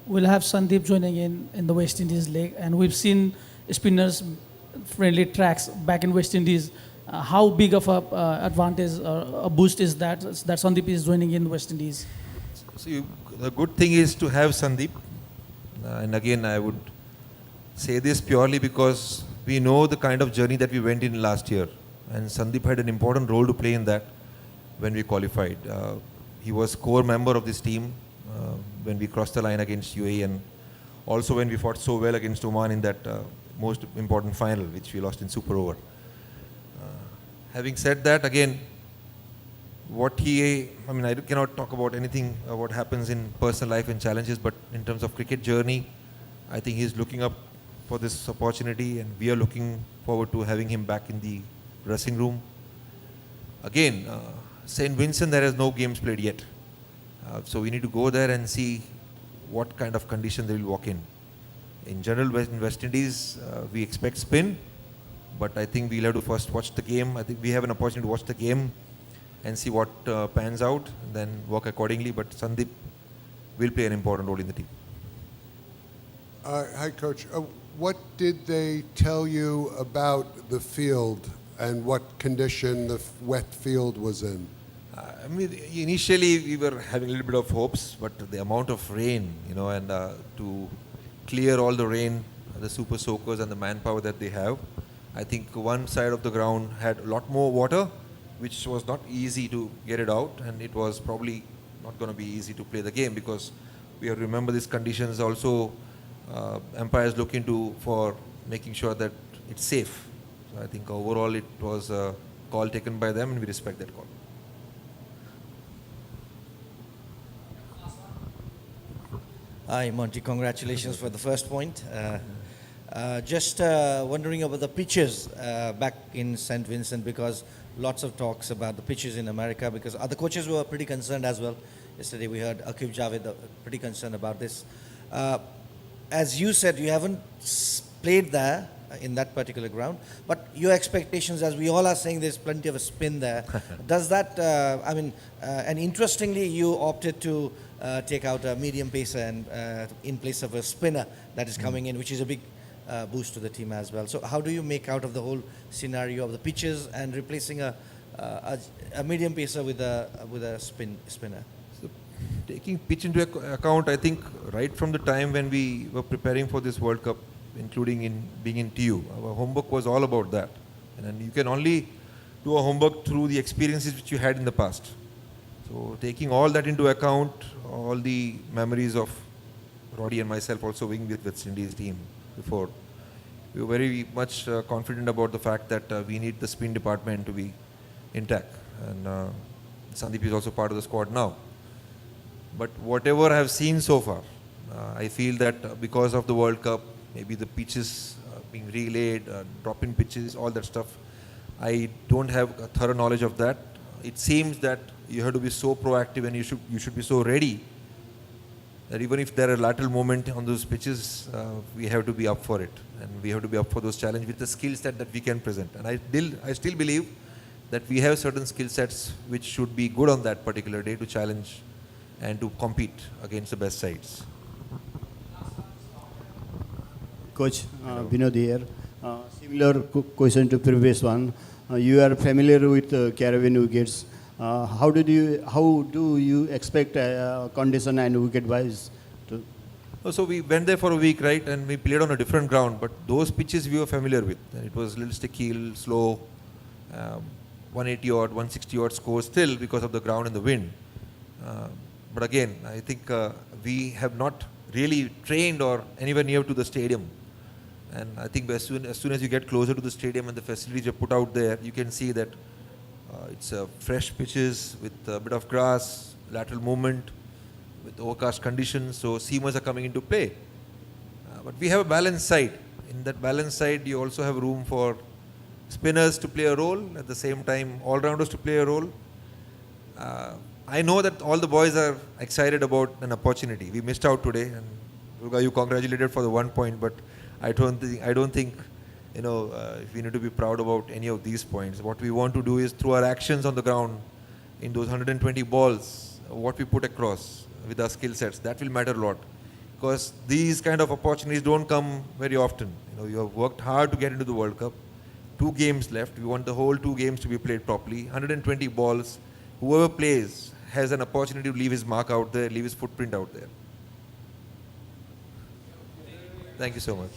we'll have Sandeep joining in the West Indies league, and we've seen spinners friendly tracks back in West Indies. How big of a advantage or a boost is that Sandeep is joining in West Indies? See, the good thing is to have Sandeep. And again, I would say this purely because we know the kind of journey that we went in last year. And Sandeep had an important role to play in that when we qualified. He was core member of this team when we crossed the line against UAE, and also when we fought so well against Oman in that most important final, which we lost in super over. Having said that, again, I cannot talk about anything, what happens in personal life and challenges, but in terms of cricket journey, I think he's looking up for this opportunity, and we are looking forward to having him back in the dressing room. Again, St. Vincent, there is no games played yet. So we need to go there and see what kind of condition they will walk in. In general, in West Indies, we expect spin, but I think we'll have to first watch the game. I think we have an opportunity to watch the game and see what pans out, and then work accordingly. But Sandeep will play an important role in the team. Hi, Coach. What did they tell you about the field and what condition the wet field was in? Initially we were having a little bit of hopes, but the amount of rain, and to clear all the rain, the super soakers and the manpower that they have, I think one side of the ground had a lot more water, which was not easy to get it out, and it was probably not going to be easy to play the game, because we have to remember these conditions also. Umpires look into for making sure that it's safe. So I think overall it was a call taken by them, and we respect that call. Hi, Monty. Congratulations for the first point. Just wondering about the pitches back in St. Vincent, because lots of talks about the pitches in America, because other coaches were pretty concerned as well. Yesterday we heard Aqib Javed pretty concerned about this. As you said, you haven't played there in that particular ground, but your expectations, as we all are saying, there's plenty of a spin there. Does that, and interestingly, you opted to take out a medium pacer and in place of a spinner that is coming in, which is a big boost to the team as well. So how do you make out of the whole scenario of the pitches and replacing a medium pacer with a spinner? So, taking pitch into account, I think right from the time when we were preparing for this World Cup, including in being in TU, our homework was all about that. And you can only do a homework through the experiences which you had in the past. So taking all that into account, all the memories of Roddy and myself also being with West Indies team before, we were very much confident about the fact that we need the spin department to be intact. And Sandeep is also part of the squad now. But whatever I have seen so far, I feel that because of the World Cup, maybe the pitches being relayed, drop-in pitches, all that stuff, I don't have a thorough knowledge of that. It seems that you have to be so proactive, and you should be so ready that even if there are lateral movement on those pitches, we have to be up for it, and we have to be up for those challenges with the skill set that we can present. And I still believe that we have certain skill sets which should be good on that particular day to challenge and to compete against the best sides. Coach, Vinod here. Similar question to previous one. You are familiar with Caribbean wickets. How do you expect condition and wicket wise? So we went there for a week, right, and we played on a different ground, but those pitches we were familiar with. And it was a little sticky, a little slow, 180 odd, 160 odd scores still because of the ground and the wind. But again, I think we have not really trained or anywhere near to the stadium. And I think as soon as you get closer to the stadium and the facilities are put out there, you can see that it's fresh pitches with a bit of grass, lateral movement, with overcast conditions, so seamers are coming into play. But we have a balanced side. In that balanced side, you also have room for spinners to play a role, at the same time all-rounders to play a role. I know that all the boys are excited about an opportunity. We missed out today, and Durga, you congratulated for the 1 point, but I don't think if we need to be proud about any of these points. What we want to do is through our actions on the ground, in those 120 balls, what we put across with our skill sets, that will matter a lot. because these kind of opportunities don't come very often. You know, you have worked hard to get into the World Cup. 2 games left. We want the whole 2 games to be played properly. 120 balls. Whoever plays has an opportunity to leave his mark out there, leave his footprint out there. Thank you so much.